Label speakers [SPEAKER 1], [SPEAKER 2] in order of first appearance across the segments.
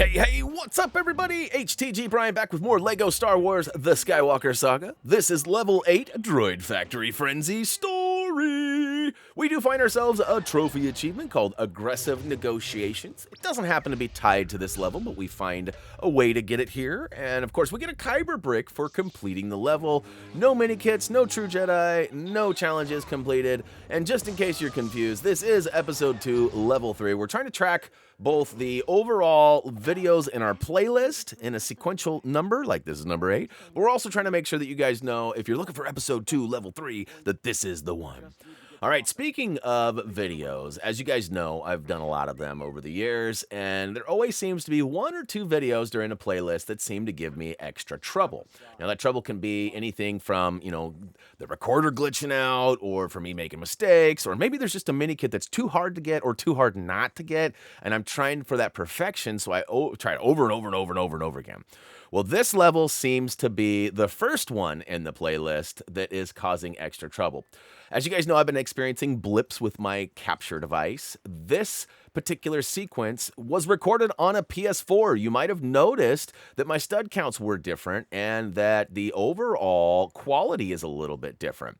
[SPEAKER 1] Hey, what's up everybody? HTG Brian back with more LEGO Star Wars The Skywalker Saga. This is Level 8 Droid Factory Frenzy Story. We do find ourselves a trophy achievement called Aggressive Negotiations. It doesn't happen to be tied to this level, but we find a way to get it here. And of course, we get a Kyber brick for completing the level. No mini kits, no true Jedi, no challenges completed. And just in case you're confused, this is Episode 2, Level 3. We're trying to track both the overall videos in our playlist in a sequential number, like this is number 8, but we're also trying to make sure that you guys know, if you're looking for Episode 2, Level 3, that this is the one. All right, speaking of videos, as you guys know, I've done a lot of them over the years, and there always seems to be one or two videos during a playlist that seem to give me extra trouble. Now, that trouble can be anything from, the recorder glitching out, or for me making mistakes, or maybe there's just a mini kit that's too hard to get or too hard not to get, and I'm trying for that perfection, so I try it over and over and over and over and over again. Well, this level seems to be the first one in the playlist that is causing extra trouble. As you guys know, I've been experiencing blips with my capture device. This particular sequence was recorded on a PS4. You might have noticed that my stud counts were different and that the overall quality is a little bit different.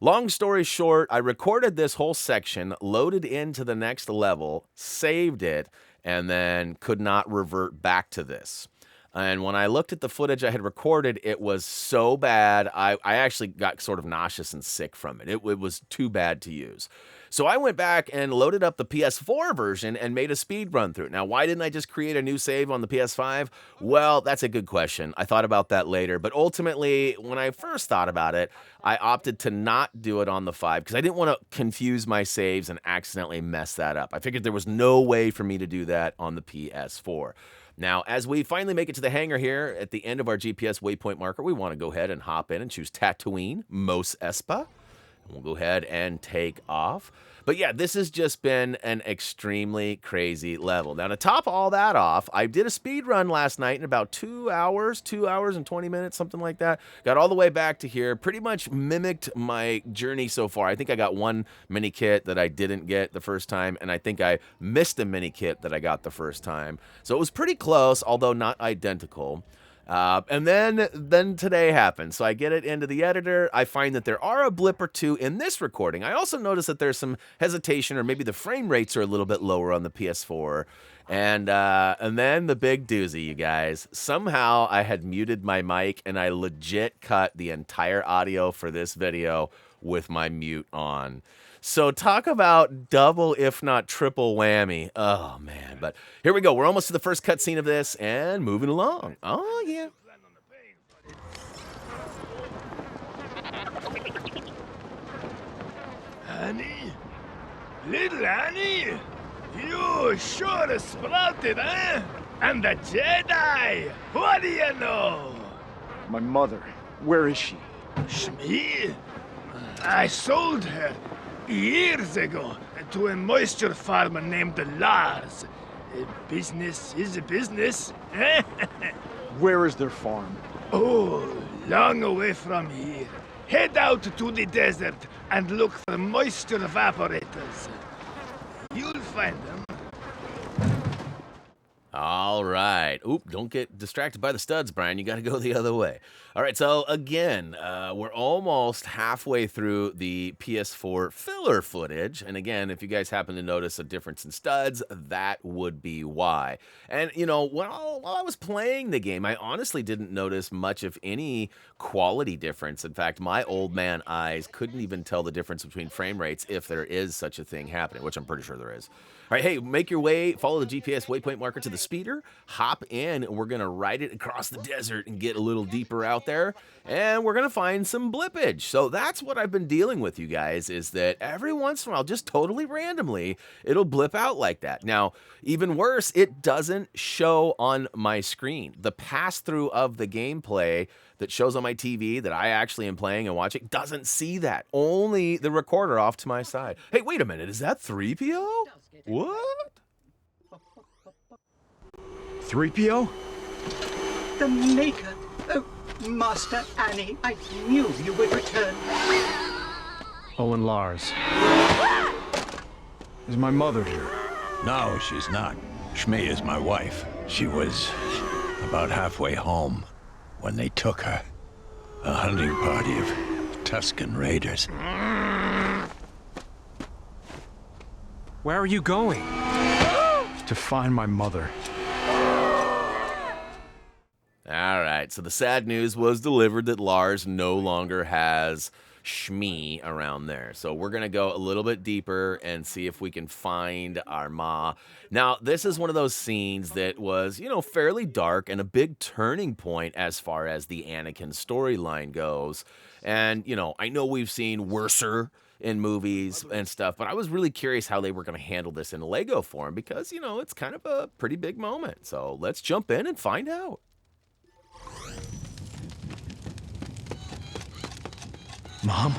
[SPEAKER 1] Long story short, I recorded this whole section, loaded into the next level, saved it, and then could not revert back to this. And when I looked at the footage I had recorded, it was so bad, I actually got sort of nauseous and sick from it. It was too bad to use. So I went back and loaded up the PS4 version and made a speed run through it. Now, why didn't I just create a new save on the PS5? Well, that's a good question. I thought about that later. But ultimately, when I first thought about it, I opted to not do it on the 5 because I didn't want to confuse my saves and accidentally mess that up. I figured there was no way for me to do that on the PS4. Now, as we finally make it to the hangar here at the end of our GPS waypoint marker, we want to go ahead and hop in and choose Tatooine, Mos Espa. We'll go ahead and take off. But yeah, this has just been an extremely crazy level. Now, to top all that off, I did a speed run last night in about 2 hours and 20 minutes, something like that. Got all the way back to here, pretty much mimicked my journey so far. I think I got one mini kit that I didn't get the first time, and I think I missed a mini kit that I got the first time. So it was pretty close, although not identical. And then today happened. So I get it into the editor. I find that there are a blip or two in this recording. I also notice that there's some hesitation, or maybe the frame rates are a little bit lower on the PS4. And then the big doozy, you guys. Somehow I had muted my mic, and I legit cut the entire audio for this video with my mute on. So talk about double, if not triple whammy. Oh, man. But here we go. We're almost to the first cutscene of this and moving along. Oh, yeah.
[SPEAKER 2] Annie? Little Annie? You sure sprouted, eh? And the Jedi? What do you know?
[SPEAKER 3] My mother, where is she?
[SPEAKER 2] Shmi? I sold her years ago to a moisture farmer named Lars. Business is a business.
[SPEAKER 3] Where is their farm?
[SPEAKER 2] Oh, long away from here. Head out to the desert and look for moisture evaporators. You'll find them.
[SPEAKER 1] All right. Oop, don't get distracted by the studs, Brian. You got to go the other way. All right, so again, we're almost halfway through the PS4 filler footage. And again, if you guys happen to notice a difference in studs, that would be why. And, while I was playing the game, I honestly didn't notice much of any quality difference. In fact, my old man eyes couldn't even tell the difference between frame rates if there is such a thing happening, which I'm pretty sure there is. All right, hey, make your way, follow the GPS waypoint marker to the speeder, hop in, and we're going to ride it across the desert and get a little deeper out there, and we're going to find some blippage. So that's what I've been dealing with, you guys, is that every once in a while, just totally randomly, it'll blip out like that. Now, even worse, it doesn't show on my screen. The pass-through of the gameplay that shows on my TV that I actually am playing and watching doesn't see that. Only the recorder off to my side. Hey, wait a minute, is that 3PO? What?
[SPEAKER 3] 3PO?
[SPEAKER 4] The Maker. Oh, Master Annie, I knew you would return.
[SPEAKER 3] Oh, and Lars. Is my mother here?
[SPEAKER 5] No, she's not. Shmi is my wife. She was about halfway home when they took her. A hunting party of Tusken raiders.
[SPEAKER 3] Where are you going? To find my mother.
[SPEAKER 1] Alright, so the sad news was delivered that Lars no longer has Shmi around there. So we're going to go a little bit deeper and see if we can find our Ma. Now, this is one of those scenes that was, you know, fairly dark and a big turning point as far as the Anakin storyline goes. And, you know, I know we've seen worser in movies and stuff, but I was really curious how they were going to handle this in Lego form because, you know, it's kind of a pretty big moment. So let's jump in and find out.
[SPEAKER 3] Mom?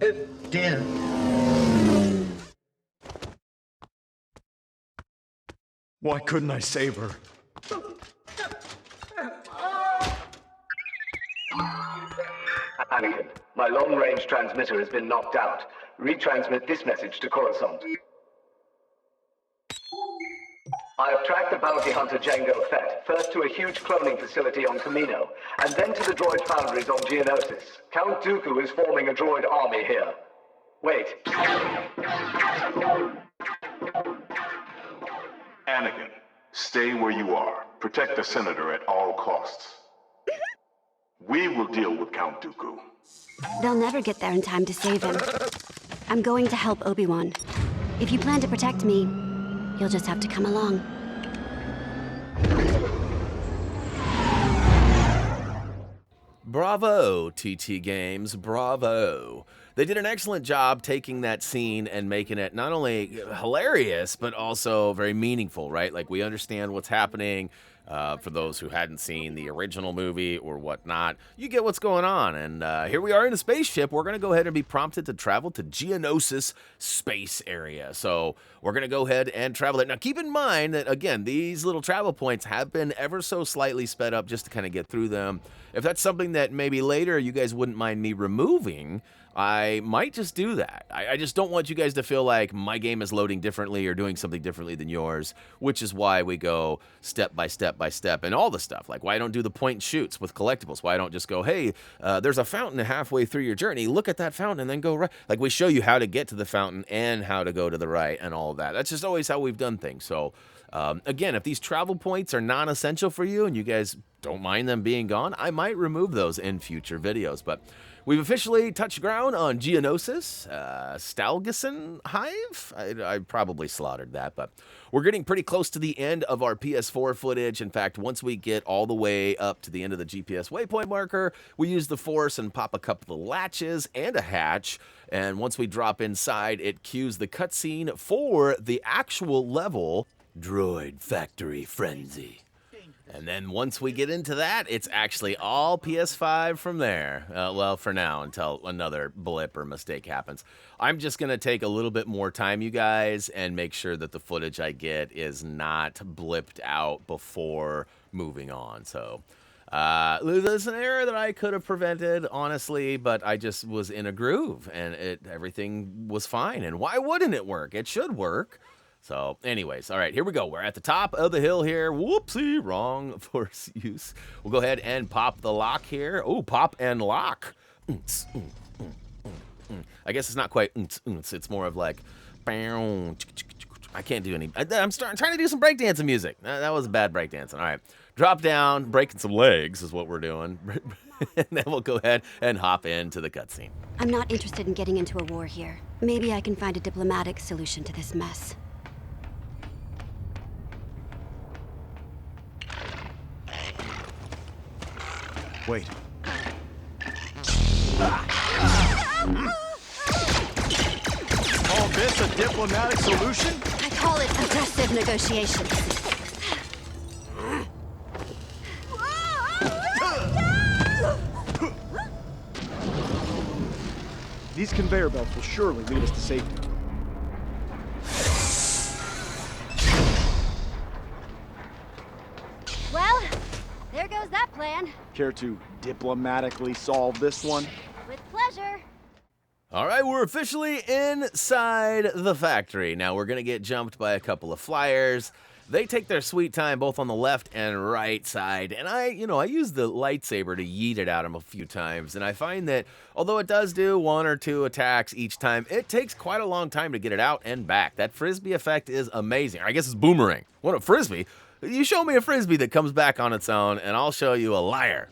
[SPEAKER 4] Oh, dear.
[SPEAKER 3] Why couldn't I save her?
[SPEAKER 6] Anakin, my long-range transmitter has been knocked out. Retransmit this message to Coruscant. I have tracked the bounty hunter Jango Fett, first to a huge cloning facility on Kamino, and then to the droid foundries on Geonosis. Count Dooku is forming a droid army here. Wait.
[SPEAKER 7] Anakin, stay where you are. Protect the Senator at all costs. We will deal with Count Dooku.
[SPEAKER 8] They'll never get there in time to save him. I'm going to help Obi-Wan. If you plan to protect me, you'll just have to come along.
[SPEAKER 1] Bravo, TT Games, bravo. They did an excellent job taking that scene and making it not only hilarious, but also very meaningful, right? Like, we understand what's happening. For those who hadn't seen the original movie or whatnot, you get what's going on. And here we are in a spaceship. We're going to go ahead and be prompted to travel to Geonosis space area. So we're going to go ahead and travel it. Now, keep in mind that, again, these little travel points have been ever so slightly sped up just to kind of get through them. If that's something that maybe later you guys wouldn't mind me removing, I might just do that. I just don't want you guys to feel like my game is loading differently or doing something differently than yours, which is why we go step by step by step and all the stuff. Like, why I don't do the point and shoots with collectibles? Why I don't just go, hey, there's a fountain halfway through your journey. Look at that fountain and then go right. Like, we show you how to get to the fountain and how to go to the right and all of that. That's just always how we've done things. So, again, if these travel points are non-essential for you and you guys don't mind them being gone, I might remove those in future videos. But we've officially touched ground on Geonosis, Stalgison Hive. I probably slaughtered that, but we're getting pretty close to the end of our PS4 footage. In fact, once we get all the way up to the end of the GPS waypoint marker, we use the Force and pop a couple of latches and a hatch. And once we drop inside, it cues the cutscene for the actual level, Droid Factory Frenzy. And then once we get into that, it's actually all PS5 from there. Well, for now, until another blip or mistake happens. I'm just going to take a little bit more time, you guys, and make sure that the footage I get is not blipped out before moving on. So, there's an error that I could have prevented, honestly, but I just was in a groove, and everything was fine. And why wouldn't it work? It should work. So, anyways, all right, here we go. We're at the top of the hill here. Whoopsie, wrong Force use. We'll go ahead and pop the lock here. Oh, pop and lock. I guess it's not quite it's more of like, I can't do any. I'm trying to do some breakdancing music. That was bad breakdancing. All right, drop down, breaking some legs is what we're doing. And then we'll go ahead and hop into the cutscene.
[SPEAKER 8] I'm not interested in getting into a war here. Maybe I can find a diplomatic solution to this mess.
[SPEAKER 3] Wait. Call this a diplomatic solution?
[SPEAKER 8] I call it aggressive negotiations.
[SPEAKER 9] These conveyor belts will surely lead us to safety.
[SPEAKER 8] Well, there goes that plan.
[SPEAKER 9] Care to diplomatically solve this one?
[SPEAKER 8] With pleasure.
[SPEAKER 1] All right, we're officially inside the factory. Now, we're going to get jumped by a couple of flyers. They take their sweet time both on the left and right side, and I use the lightsaber to yeet it at them a few times, and I find that although it does do 1 or 2 attacks each time, it takes quite a long time to get it out and back. That frisbee effect is amazing. I guess it's boomerang. What a frisbee. You show me a frisbee that comes back on its own, and I'll show you a liar.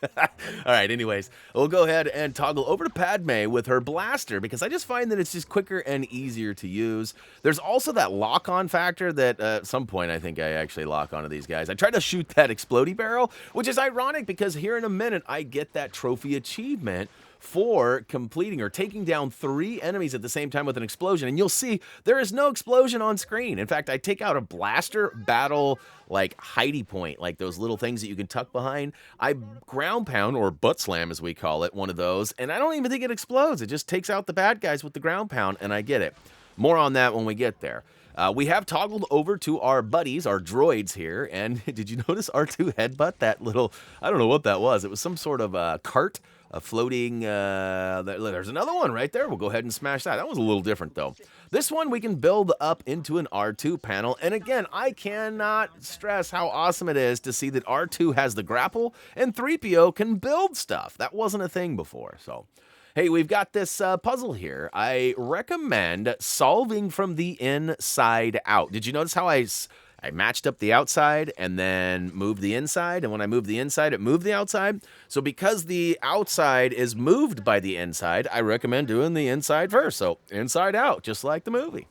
[SPEAKER 1] All right, anyways, we'll go ahead and toggle over to Padme with her blaster because I just find that it's just quicker and easier to use. There's also that lock-on factor that at some point I think I actually lock onto these guys. I tried to shoot that explodey barrel, which is ironic because here in a minute I get that trophy achievement for completing or taking down 3 enemies at the same time with an explosion. And you'll see there is no explosion on screen. In fact, I take out a blaster battle like hidey point, like those little things that you can tuck behind. I ground pound, or butt slam as we call it, one of those, and I don't even think it explodes. It just takes out the bad guys with the ground pound, and I get it. More on that when we get there. We have toggled over to our buddies, our droids here, and did you notice R2 headbutt that little, I don't know what that was. It was some sort of cart, a floating, there's another one right there. We'll go ahead and smash that. That was a little different though. This one we can build up into an R2 panel, and again, I cannot stress how awesome it is to see that R2 has the grapple and 3PO can build stuff. That wasn't a thing before, so... Hey, we've got this puzzle here. I recommend solving from the inside out. Did you notice how I matched up the outside and then moved the inside? And when I moved the inside, it moved the outside. So because the outside is moved by the inside, I recommend doing the inside first. So inside out, just like the movie.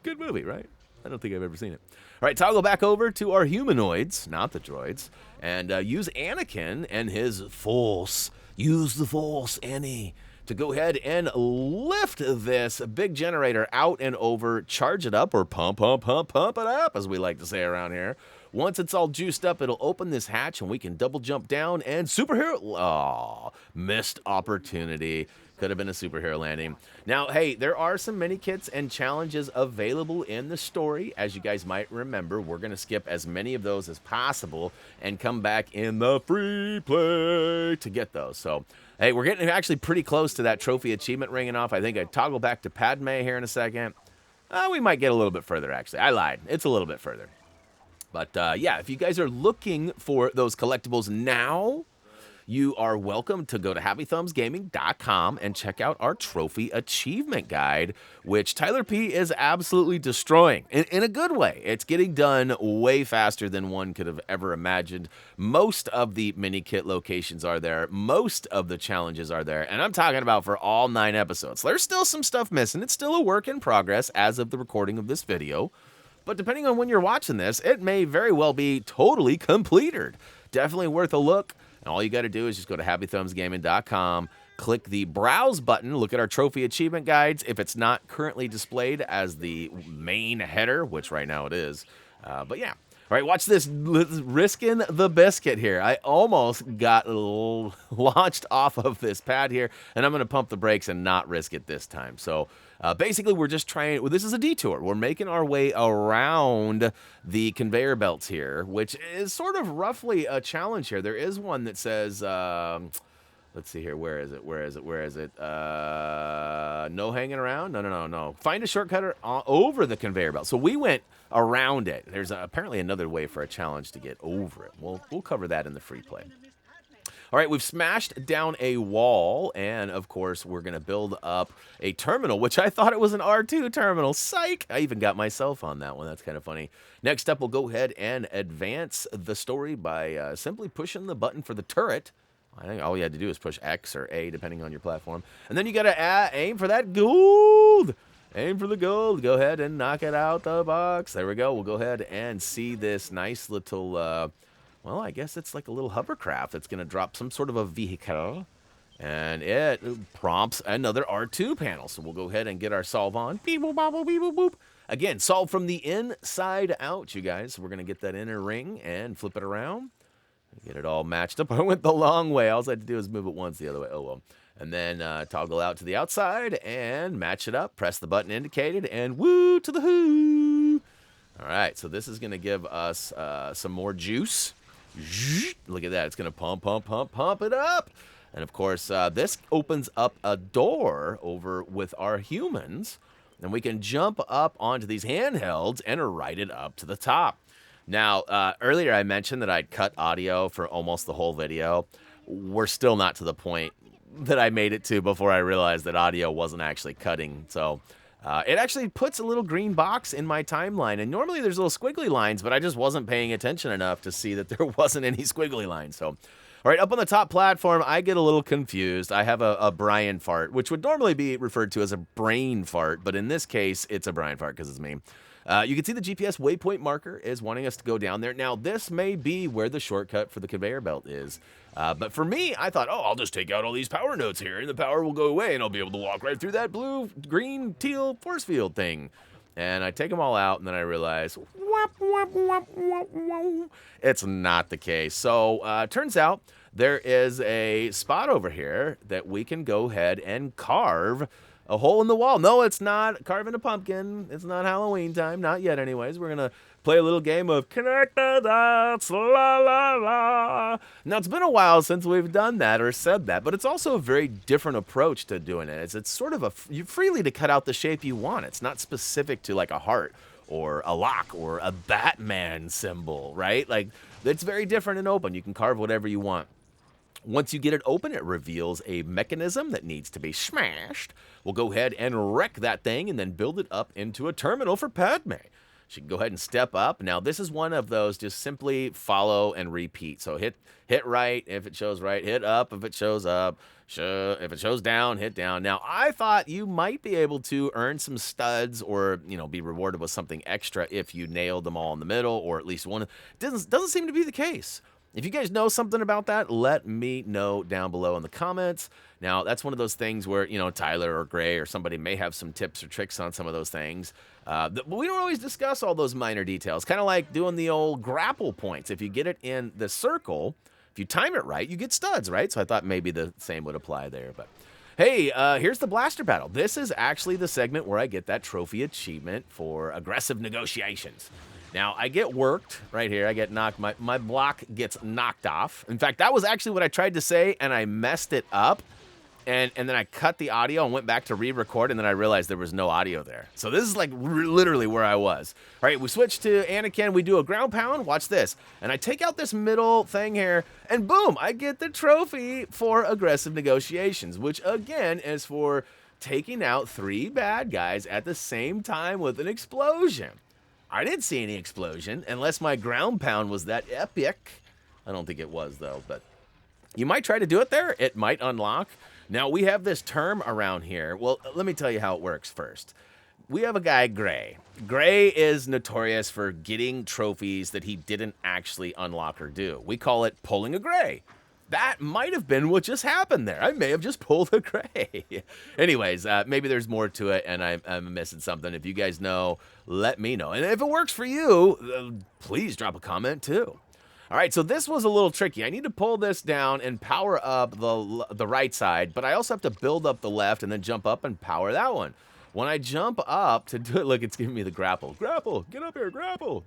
[SPEAKER 1] Good movie, right? I don't think I've ever seen it. All right, toggle back over to our humanoids, not the droids, and use Anakin and his Force. Use the Force, Annie, to go ahead and lift this big generator out and over, charge it up, or pump it up, as we like to say around here. Once it's all juiced up, it'll open this hatch, and we can double jump down and superhero... Aw, missed opportunity. Could have been a superhero landing. Now, hey, there are some mini kits and challenges available in the story. As you guys might remember, we're going to skip as many of those as possible and come back in the free play to get those. So, hey, we're getting actually pretty close to that trophy achievement ringing off. I think I toggle back to Padme here in a second. We might get a little bit further, actually. I lied. It's a little bit further. But, yeah, if you guys are looking for those collectibles now... You are welcome to go to HappyThumbsGaming.com and check out our Trophy Achievement Guide, which Tyler P. is absolutely destroying in a good way. It's getting done way faster than one could have ever imagined. Most of the mini kit locations are there. Most of the challenges are there. And I'm talking about for all 9 episodes. There's still some stuff missing. It's still a work in progress as of the recording of this video. But depending on when you're watching this, it may very well be totally completed. Definitely worth a look. And all you got to do is just go to HappyThumbsGaming.com, click the Browse button, look at our Trophy Achievement Guides. If it's not currently displayed as the main header, which right now it is. But yeah. All right, watch this. Risking the biscuit here. I almost got launched off of this pad here, and I'm going to pump the brakes and not risk it this time. So basically, we're just trying. Well, this is a detour. We're making our way around the conveyor belts here, which is sort of roughly a challenge here. There is one that says... let's see here. Where is it? No hanging around? No. Find a shortcut over the conveyor belt. So we went around it. There's apparently another way for a challenge to get over it. We'll cover that in the free play. All right, we've smashed down a wall, and of course, we're going to build up a terminal, which I thought it was an R2 terminal. Psych! I even got myself on that one. That's kind of funny. Next up, we'll go ahead and advance the story by simply pushing the button for the turret. I think all you had to do is push X or A, depending on your platform. And then you got to aim for that gold. Aim for the gold. Go ahead and knock it out the box. There we go. We'll go ahead and see this nice little, well, I guess it's like a little hovercraft that's going to drop some sort of a vehicle. And it prompts another R2 panel. So we'll go ahead and get our solve on. Beep, boop, bop, beep, boop, boop. Again, solve from the inside out, you guys. So we're going to get that inner ring and flip it around. Get it all matched up. I went the long way. All I had to do was move it once the other way. Oh, well. And then toggle out to the outside and match it up. Press the button indicated and woo to the hoo. All right, so this is going to give us some more juice. Look at that. It's going to pump it up. And, of course, this opens up a door over with our humans. And we can jump up onto these handhelds and ride it up to the top. Now, earlier I mentioned that I'd cut audio for almost the whole video. We're still not to the point that I made it to before I realized that audio wasn't actually cutting. So it actually puts a little green box in my timeline. And normally there's little squiggly lines, but I just wasn't paying attention enough to see that there wasn't any squiggly lines. So, all right, up on the top platform, I get a little confused. I have a Brian fart, which would normally be referred to as a brain fart. But in this case, it's a Brian fart because it's me. You can see the GPS waypoint marker is wanting us to go down there. Now, this may be where the shortcut for the conveyor belt is. But for me, I thought, oh, I'll just take out all these power nodes here, and the power will go away, and I'll be able to walk right through that blue, green, teal force field thing. And I take them all out, and then I realize, it's not the case. So, turns out there is a spot over here that we can go ahead and carve a hole in the wall. No, it's not carving a pumpkin. It's not Halloween time. Not yet, anyways. We're going to play a little game of connect the dots, la, la, la. Now, it's been a while since we've done that or said that, but it's also a very different approach to doing it. It's sort of you're freely to cut out the shape you want. It's not specific to like a heart or a lock or a Batman symbol, right? Like, it's very different and open. You can carve whatever you want. Once you get it open, it reveals a mechanism that needs to be smashed. We'll go ahead and wreck that thing and then build it up into a terminal for Padme. She can go ahead and step up. Now, this is one of those just simply follow and repeat. So hit right if it shows right, hit up if it shows up, if it shows down, hit down. Now, I thought you might be able to earn some studs or, be rewarded with something extra if you nailed them all in the middle or at least one. It doesn't seem to be the case. If you guys know something about that, let me know down below in the comments. Now, that's one of those things where, Tyler or Gray or somebody may have some tips or tricks on some of those things. But we don't always discuss all those minor details. Kind of like doing the old grapple points. If you get it in the circle, if you time it right, you get studs, right? So I thought maybe the same would apply there. But hey, here's the blaster battle. This is actually the segment where I get that trophy achievement for aggressive negotiations. Now, I get worked right here. I get knocked. My block gets knocked off. In fact, that was actually what I tried to say, and I messed it up. And then I cut the audio and went back to re-record, and then I realized there was no audio there. So this is like literally where I was. All right, we switch to Anakin. We do a ground pound. Watch this. And I take out this middle thing here, and boom, I get the trophy for aggressive negotiations, which, again, is for taking out 3 bad guys at the same time with an explosion. I didn't see any explosion, unless my ground pound was that epic. I don't think it was, though, but you might try to do it there. It might unlock. Now, we have this term around here. Well, let me tell you how it works first. We have a guy, Gray. Gray is notorious for getting trophies that he didn't actually unlock or do. We call it pulling a Gray. That might have been what just happened there. I may have just pulled a Gray. Anyways, maybe there's more to it, and I'm missing something. If you guys know, let me know. And if it works for you, please drop a comment, too. All right, so this was a little tricky. I need to pull this down and power up the right side, but I also have to build up the left and then jump up and power that one. When I jump up to do it, look, it's giving me the grapple. Grapple, get up here, grapple.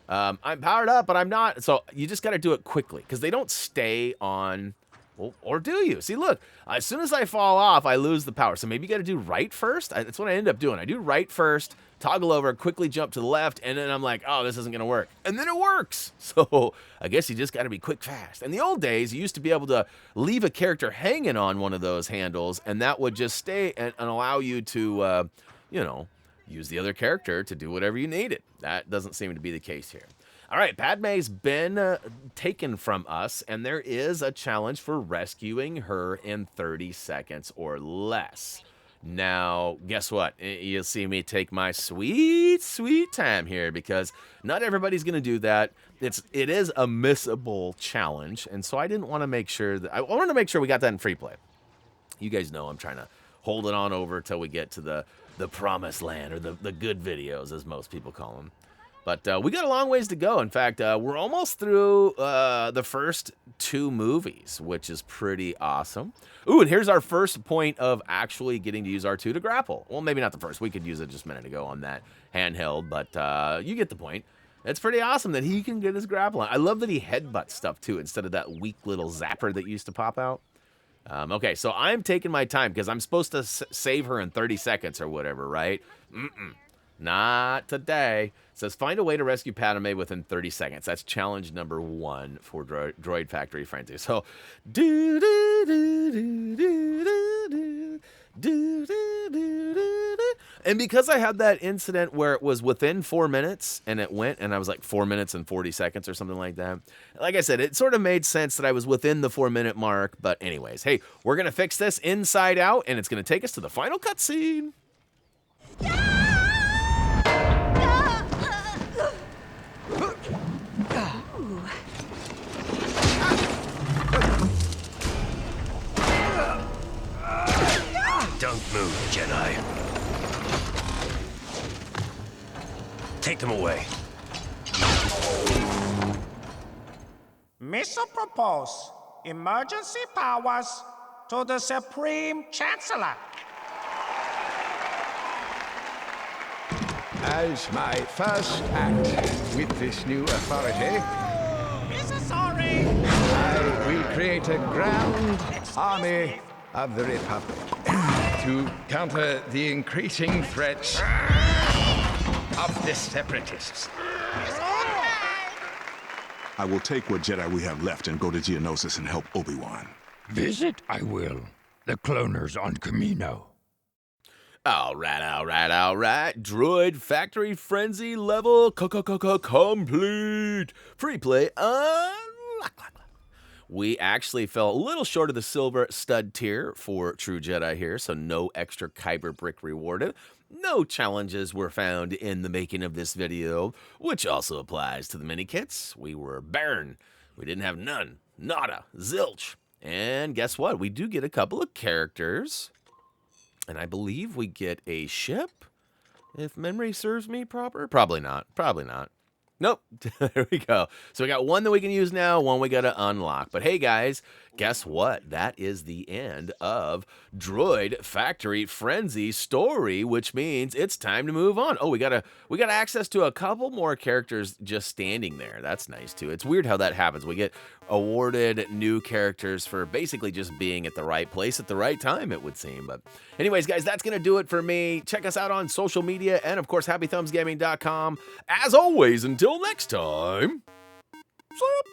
[SPEAKER 1] I'm powered up, but I'm not. So you just got to do it quickly because they don't stay on. Well, or do you? See, look, as soon as I fall off, I lose the power. So maybe you got to do right first. That's what I end up doing. I do right first, toggle over, quickly jump to the left, and then I'm like, oh, this isn't going to work. And then it works. So I guess you just got to be quick, fast. In the old days, you used to be able to leave a character hanging on one of those handles, and that would just stay and allow you to, use the other character to do whatever you needed. That doesn't seem to be the case here. All right, Padme's been taken from us, and there is a challenge for rescuing her in 30 seconds or less. Now, guess what? You'll see me take my sweet, sweet time here because not everybody's going to do that. It is a missable challenge, and so I didn't want to make sure that I wanted to make sure we got that in free play. You guys know I'm trying to hold it on over till we get to the promised land or the good videos, as most people call them. But we got a long ways to go. In fact, we're almost through the first 2 movies, which is pretty awesome. Ooh, and here's our first point of actually getting to use R2 to grapple. Well, maybe not the first. We could use it just a minute ago on that handheld, but you get the point. It's pretty awesome that he can get his grapple on. I love that he headbutts stuff, too, instead of that weak little zapper that used to pop out. Okay, so I'm taking my time because I'm supposed to save her in 30 seconds or whatever, right? Not today. It says, find a way to rescue Padme within 30 seconds. That's challenge number 1 for Droid Factory Frenzy. So, and because I had that incident where it was within 4 minutes and it went, and I was like 4 minutes and 40 seconds or something like that. Like I said, it sort of made sense that I was within the 4-minute mark. But anyways, hey, we're going to fix this inside out, and it's going to take us to the final cutscene.
[SPEAKER 3] Don't move, Jedi. Take them away.
[SPEAKER 10] Mission propose emergency powers to the Supreme Chancellor.
[SPEAKER 11] As my first act with this new authority,
[SPEAKER 10] Sorry.
[SPEAKER 11] I will create a grand army of the Republic to counter the increasing threats of the Separatists.
[SPEAKER 7] I will take what Jedi we have left and go to Geonosis and help Obi-Wan.
[SPEAKER 12] Visit, I will. The cloners on Camino.
[SPEAKER 1] All right. Droid Factory Frenzy level complete. Free play unlock. We actually fell a little short of the silver stud tier for True Jedi here, so no extra Kyber brick rewarded. No challenges were found in the making of this video, which also applies to the mini kits. We were barren. We didn't have none. Nada. Zilch. And guess what? We do get a couple of characters. And I believe we get a ship, if memory serves me proper. Probably not. Nope. There we go. So we got one that we can use now, one we got to unlock. But hey, guys, guess what? That is the end of Droid Factory Frenzy story, which means it's time to move on. Oh, we got access to a couple more characters just standing there. That's nice, too. It's weird how that happens. We get awarded new characters for basically just being at the right place at the right time, it would seem. But anyways, guys, that's going to do it for me. Check us out on social media and, of course, HappyThumbsGaming.com. As always, until next time, sup?